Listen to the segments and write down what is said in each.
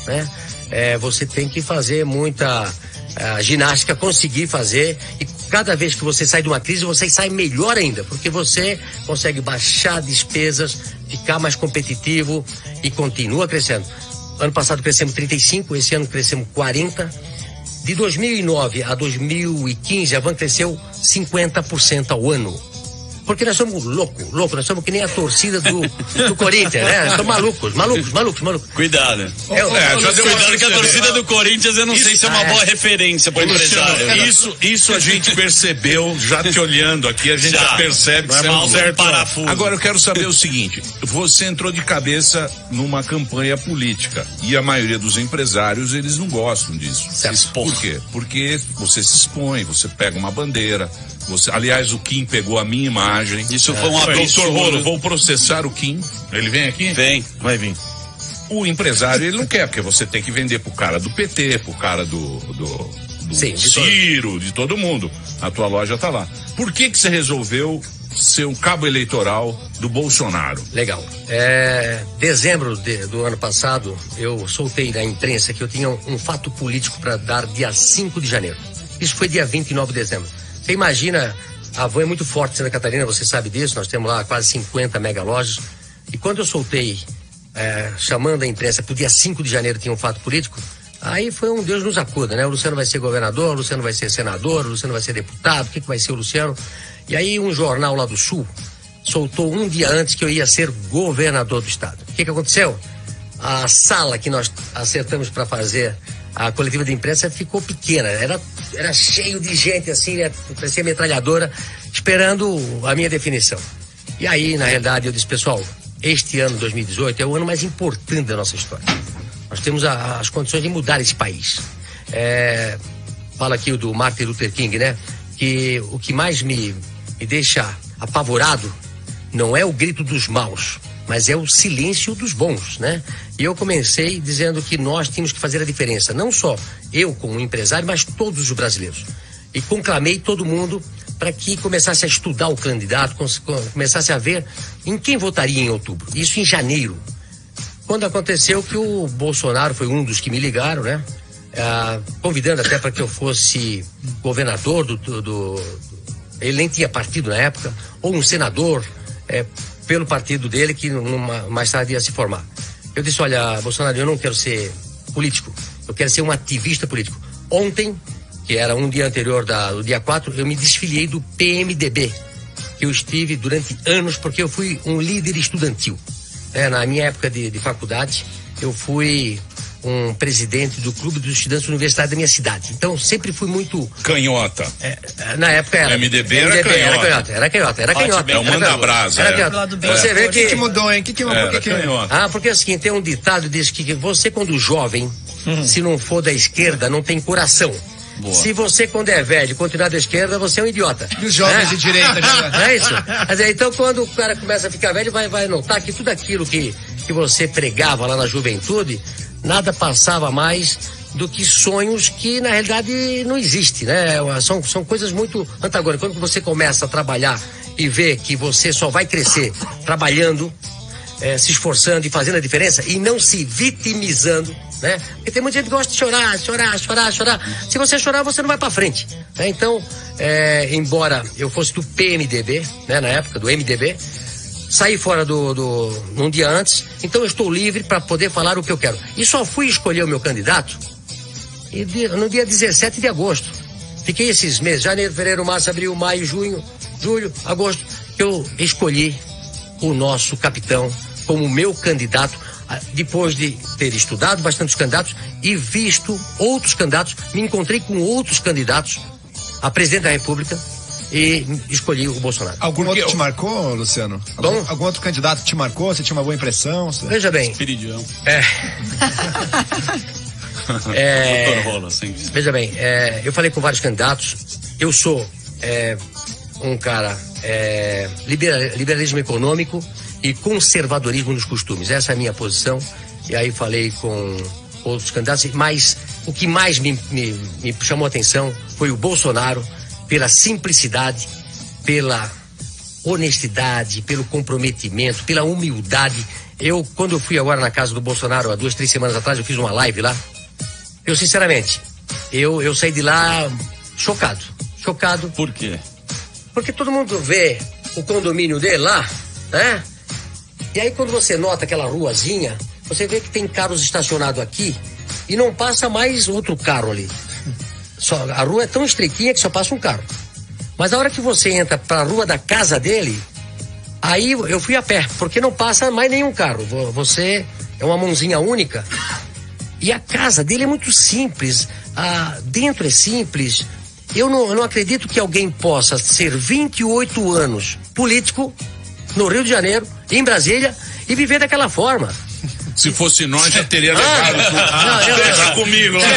né? Você tem que fazer muita ginástica, conseguir fazer, e cada vez que você sai de uma crise, você sai melhor ainda, porque você consegue baixar despesas, ficar mais competitivo e continua crescendo. Ano passado crescemos 35%, esse ano crescemos 40%. De 2009 a 2015, a Van cresceu 50% ao ano. Porque nós somos loucos, nós somos que nem a torcida do Corinthians, né? Estamos malucos. Cuidado. Cuidado que a torcida do Corinthians, eu não sei se é uma boa referência para o empresário. Isso a gente percebeu, já te olhando aqui, a gente já percebe que você é um certo parafuso. Agora eu quero saber o seguinte, você entrou de cabeça numa campanha política, e a maioria dos empresários, eles não gostam disso. Por quê? Porque você se expõe, você pega uma bandeira. Aliás, o Kim pegou a minha imagem. Isso foi um absurdo. Doutor Rolo, vou processar o Kim. Ele vem aqui? Vai vir. O empresário, ele não quer, porque você tem que vender pro cara do PT, pro cara do Ciro, de todo mundo. A tua loja tá lá. Por que você resolveu ser um cabo eleitoral do Bolsonaro? Legal. Dezembro do ano passado, eu soltei na imprensa que eu tinha um fato político para dar dia 5 de janeiro. Isso foi dia 29 de dezembro. Você imagina, a Van é muito forte em Santa Catarina, você sabe disso, nós temos lá quase 50 mega lojas. E quando eu soltei, chamando a imprensa para o dia 5 de janeiro tinha um fato político, aí foi um Deus nos acuda, né? O Luciano vai ser governador, o Luciano vai ser senador, o Luciano vai ser deputado, o que vai ser o Luciano? E aí um jornal lá do Sul soltou um dia antes que eu ia ser governador do estado. O que aconteceu? A sala que nós acertamos para fazer a coletiva de imprensa ficou pequena, era cheio de gente assim, né? Parecia metralhadora, esperando a minha definição. E aí, na realidade, eu disse, pessoal, este ano, 2018, é o ano mais importante da nossa história. Nós temos as condições de mudar esse país. Fala aqui o do Martin Luther King, né? Que o que mais me deixa apavorado não é o grito dos maus, mas é o silêncio dos bons, né? E eu comecei dizendo que nós tínhamos que fazer a diferença, não só eu como empresário, mas todos os brasileiros. E conclamei todo mundo para que começasse a estudar o candidato, começasse a ver em quem votaria em outubro. Isso em janeiro. Quando aconteceu que o Bolsonaro foi um dos que me ligaram, né? Convidando até para que eu fosse governador ele nem tinha partido na época, ou um senador, pelo partido dele, que mais tarde ia se formar. Eu disse, olha, Bolsonaro, eu não quero ser político, eu quero ser um ativista político. Ontem, que era um dia anterior do dia 4, eu me desfiliei do PMDB, que eu estive durante anos, porque eu fui um líder estudantil. Na minha época de faculdade, eu fui um presidente do Clube dos Estudantes Universitários da minha cidade. Então, sempre fui muito... Canhota. Na época era... MDB era canhota. Era canhota. É o manda-brasa. Você vê que... O que mudou, hein? Porque é o seguinte, tem um ditado que diz que você, quando jovem, se não for da esquerda, não tem coração. Boa. Se você, quando é velho, continuar da esquerda, você é um idiota. E os jovens de direita, né? Não é isso? Mas, então, quando o cara começa a ficar velho, vai notar que tudo aquilo que você pregava lá na juventude, nada passava mais do que sonhos que, na realidade, não existem, né? São coisas muito antagônicas. Quando você começa a trabalhar e vê que você só vai crescer trabalhando, se esforçando e fazendo a diferença e não se vitimizando, né? Porque tem muita gente que gosta de chorar. Se você chorar, você não vai pra frente, né? Então, embora eu fosse do PMDB, né, na época, do MDB, saí fora num dia antes, então eu estou livre para poder falar o que eu quero. E só fui escolher o meu candidato no dia 17 de agosto. Fiquei esses meses, janeiro, fevereiro, março, abril, maio, junho, julho, agosto, que eu escolhi o nosso capitão como meu candidato, depois de ter estudado bastante os candidatos e visto outros candidatos, me encontrei com outros candidatos a presidente da República e escolhi o Bolsonaro. Algum outro te marcou, Luciano? Algum outro candidato te marcou? Você tinha uma boa impressão? Veja bem. Espiridião. Veja bem, eu falei com vários candidatos. Eu sou um cara liberalismo econômico e conservadorismo nos costumes. Essa é a minha posição. E aí falei com outros candidatos, mas o que mais me chamou a atenção foi o Bolsonaro, pela simplicidade, pela honestidade, pelo comprometimento, pela humildade. Quando eu fui agora na casa do Bolsonaro, há 2, 3 semanas atrás, eu fiz uma live lá. Eu, sinceramente, eu saí de lá chocado. Por quê? Porque todo mundo vê o condomínio dele lá, né? E aí quando você nota aquela ruazinha, você vê que tem carros estacionados aqui e não passa mais outro carro ali. A rua é tão estreitinha que só passa um carro. Mas a hora que você entra para a rua da casa dele, aí eu fui a pé, porque não passa mais nenhum carro. Você é uma mãozinha única. E a casa dele é muito simples. Dentro é simples. Eu não acredito que alguém possa ser 28 anos político no Rio de Janeiro, em Brasília, e viver daquela forma. Se fosse nós, já teria levado tudo. Deixa comigo lá.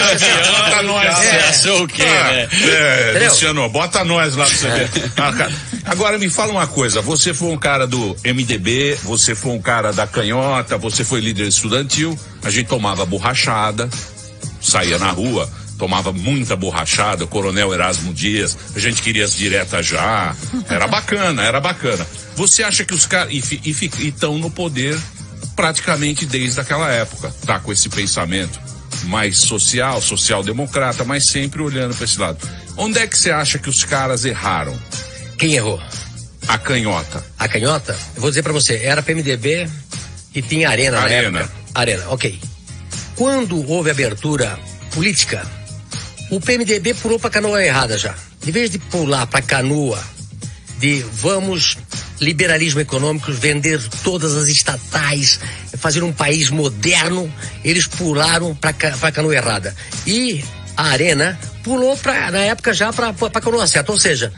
Bota nós. Você achou o quê, né? Luciano, bota nós lá pra você ver. Agora me fala uma coisa. Você foi um cara do MDB, você foi um cara da canhota, você foi líder estudantil. A gente tomava borrachada, saía na rua, tomava muita borrachada, Coronel Erasmo Dias, a gente queria as diretas já. Era bacana. Você acha que os caras estão no poder praticamente desde aquela época, tá com esse pensamento mais social-democrata, mas sempre olhando para esse lado. Onde é que você acha que os caras erraram? Quem errou? A canhota. A canhota? Eu vou dizer para você, era PMDB e tinha Arena na época. Arena, ok. Quando houve abertura política, o PMDB pulou para a canoa errada já. Em vez de pular para a canoa de vamos liberalismo econômico, vender todas as estatais, fazer um país moderno, eles pularam para a canoa errada. E a Arena pulou na época já para a canoa certa. Ou seja,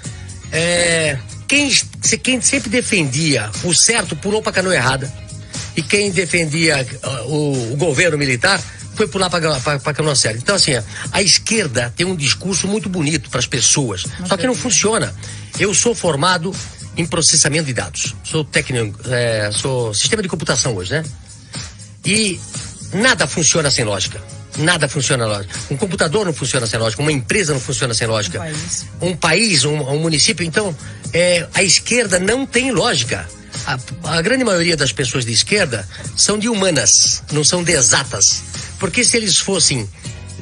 quem sempre defendia o certo pulou para a canoa errada. E quem defendia o governo militar foi pular para a canoa certa. Então, assim, a esquerda tem um discurso muito bonito para as pessoas, só que não funciona. Eu sou formado em processamento de dados. Sou técnico, sou sistema de computação hoje, né? E nada funciona sem lógica. Nada funciona sem lógica. Um computador não funciona sem lógica. Uma empresa não funciona sem lógica. Um país, um município. Então, a esquerda não tem lógica. A grande maioria das pessoas de esquerda são de humanas, não são de exatas. Porque se eles fossem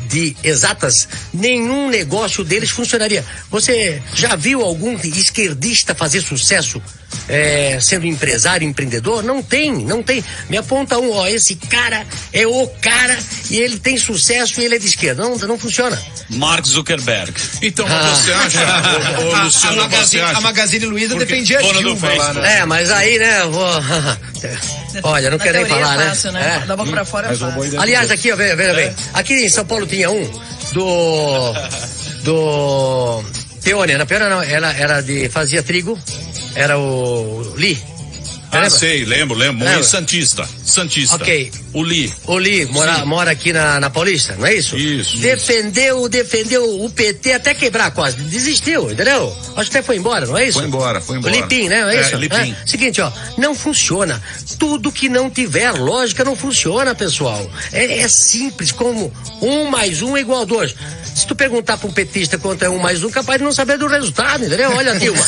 de exatas, nenhum negócio deles funcionaria. Você já viu algum esquerdista fazer sucesso sendo empresário, empreendedor? Não tem. Me aponta esse cara é o cara e ele tem sucesso e ele é de esquerda. Não funciona. Mark Zuckerberg. Então, você acha, Luciano, a Magazine Luiza defendia a Dilma lá, né? Mas aí, né, olha, não quero nem falar, né? Fácil, né? Da boca pra fora é fácil. Aliás, aqui, ó, veja bem. Aqui em São Paulo tinha um do Peônia. Na Peônia não, era fazia trigo, era o Li. Sei, lembro. Muito Santista. Ok. O Li mora aqui na Paulista, não é isso? Isso. Defendeu o PT até quebrar quase. Desistiu, entendeu? Acho que até foi embora, não é isso? Foi embora. O Lipim, né? Não é isso? Lipim. Seguinte, ó, não funciona. Tudo que não tiver lógica não funciona, pessoal. É simples, como 1 mais 1 é igual a 2. Se tu perguntar para um petista quanto é 1 mais 1, capaz de não saber do resultado, entendeu? Olha a Dilma.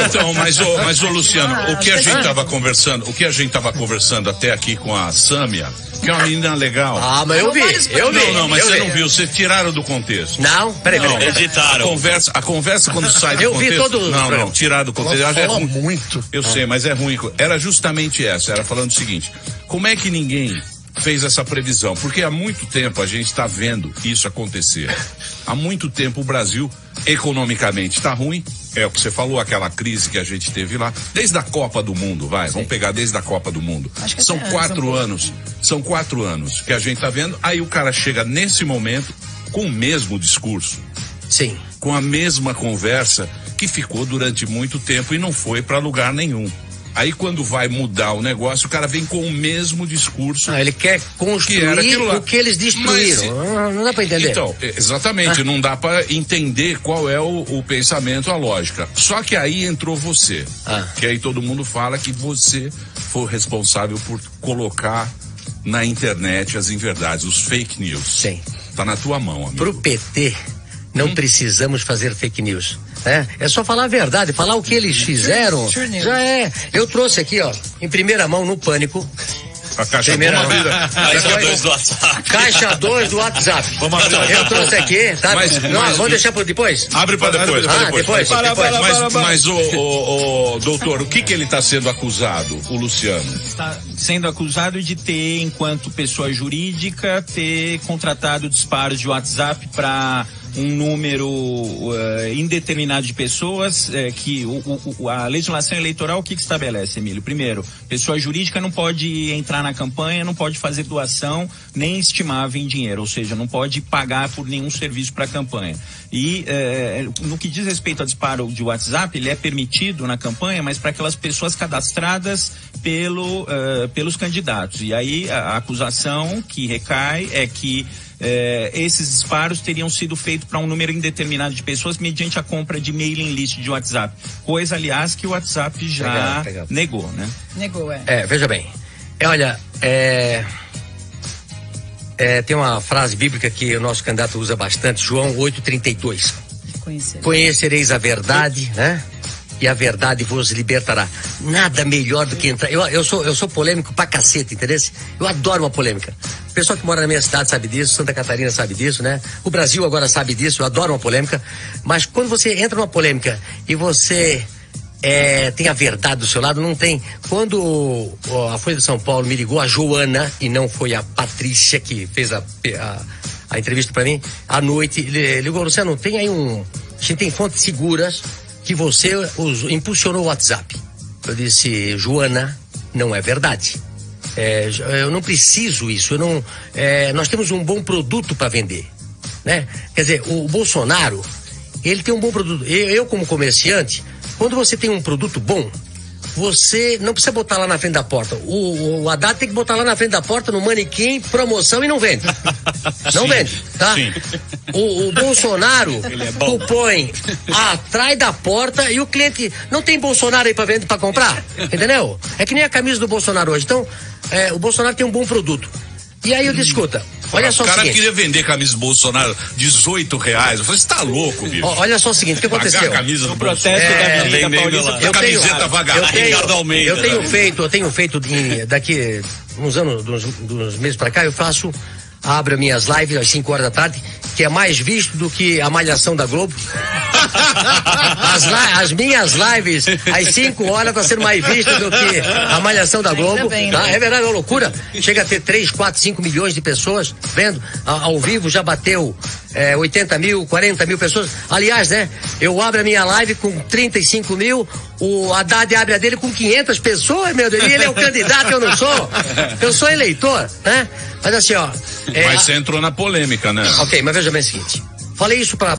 Então, mas ô Luciano, o que a gente tava conversando até aqui com a Sâmia, que é uma menina legal. Mas eu vi. Não, mas você não viu, vocês tiraram do contexto. Não, peraí. Editaram. A conversa quando sai do contexto. Eu vi todos. Não, tiraram do contexto. É ruim. Muito. Eu sei, mas é ruim. Era justamente essa, era falando o seguinte, como é que ninguém fez essa previsão? Porque há muito tempo a gente está vendo isso acontecer. Há muito tempo o Brasil economicamente está ruim. É o que você falou, aquela crise que a gente teve lá, desde a Copa do Mundo, vamos pegar desde a Copa do Mundo. São 4 anos que a gente tá vendo, aí o cara chega nesse momento com o mesmo discurso. Sim. Com a mesma conversa que ficou durante muito tempo e não foi para lugar nenhum. Aí quando vai mudar o negócio, o cara vem com o mesmo discurso. Ele quer construir o que eles destruíram. Não dá pra entender. Então, exatamente, não dá pra entender qual é o pensamento, a lógica. Só que aí entrou você. Que aí todo mundo fala que você foi responsável por colocar na internet as inverdades, os fake news. Sim. Tá na tua mão, amigo. Pro PT, não precisamos fazer fake news. É só falar a verdade, falar o que eles fizeram. Já é. Eu trouxe aqui, ó, em primeira mão no Pânico, A caixa Primeira, vamos abrir. Caixa 2 do WhatsApp. Caixa 2 do WhatsApp. Vamos abrir. Eu trouxe aqui, tá? Vamos deixar por depois? Abre para depois. Depois. Mas doutor, o que ele está sendo acusado, o Luciano? Está sendo acusado de ter, enquanto pessoa jurídica, ter contratado disparos de WhatsApp para um número indeterminado de pessoas, que a legislação eleitoral, o que estabelece, Emílio? Primeiro, pessoa jurídica não pode entrar na campanha, não pode fazer doação, nem estimável em dinheiro, ou seja, não pode pagar por nenhum serviço para a campanha. E no que diz respeito a disparo de WhatsApp, ele é permitido na campanha, mas para aquelas pessoas cadastradas pelos candidatos. E aí a acusação que recai é que esses disparos teriam sido feitos para um número indeterminado de pessoas mediante a compra de mailing list de WhatsApp. Coisa, aliás, que o WhatsApp já negou, né? Negou, veja bem. Olha, tem uma frase bíblica que o nosso candidato usa bastante, João 8,32. Conhecereis a verdade, né? E a verdade vos libertará. Nada melhor do que entrar. Eu sou polêmico pra cacete, entendeu? Eu adoro uma polêmica. O pessoal que mora na minha cidade sabe disso, Santa Catarina sabe disso, né? O Brasil agora sabe disso, eu adoro uma polêmica. Mas quando você entra numa polêmica e você tem a verdade do seu lado, não tem. Quando a Folha de São Paulo me ligou, a Joana, e não foi a Patrícia que fez a entrevista pra mim, à noite, ligou, Luciano, tem aí a gente tem fontes seguras que você impulsionou o WhatsApp. Eu disse, Joana, não é verdade. Eu não preciso isso. Nós temos um bom produto para vender, né? Quer dizer, o Bolsonaro, ele tem um bom produto. Eu como comerciante, quando você tem um produto bom, você não precisa botar lá na frente da porta. O Haddad tem que botar lá na frente da porta no manequim, promoção, e não vende. Não vende, tá? Sim. O Bolsonaro põe atrás da porta e o cliente não tem Bolsonaro aí pra vender, pra comprar, entendeu? É que nem a camisa do Bolsonaro hoje. Então, o Bolsonaro tem um bom produto. E aí eu disse, escuta, olha só o seguinte. O cara queria vender camisa do Bolsonaro R$18. Eu falei, você tá louco, bicho? Olha só o seguinte, o que aconteceu? Pagar a camisa do protesto da Avenida Paulista. Camiseta vagabunda. Eu tenho feito daqui uns anos, dos meses pra cá, abro minhas lives às 5 horas da tarde, que é mais visto do que a Malhação da Globo. As minhas lives às 5 horas tá sendo mais vista do que a Malhação da Globo. Bem, tá? né? É verdade, é uma loucura. Chega a ter 3, 4, 5 milhões de pessoas vendo. Ao vivo já bateu 80 mil, 40 mil pessoas. Aliás, né? Eu abro a minha live com 35 mil, o Haddad abre a dele com 500 pessoas, meu Deus. E ele é o candidato, eu não sou. Eu sou eleitor, né? Mas assim, ó. Mas você entrou na polêmica, né? Ok, mas veja bem o seguinte. Falei isso pra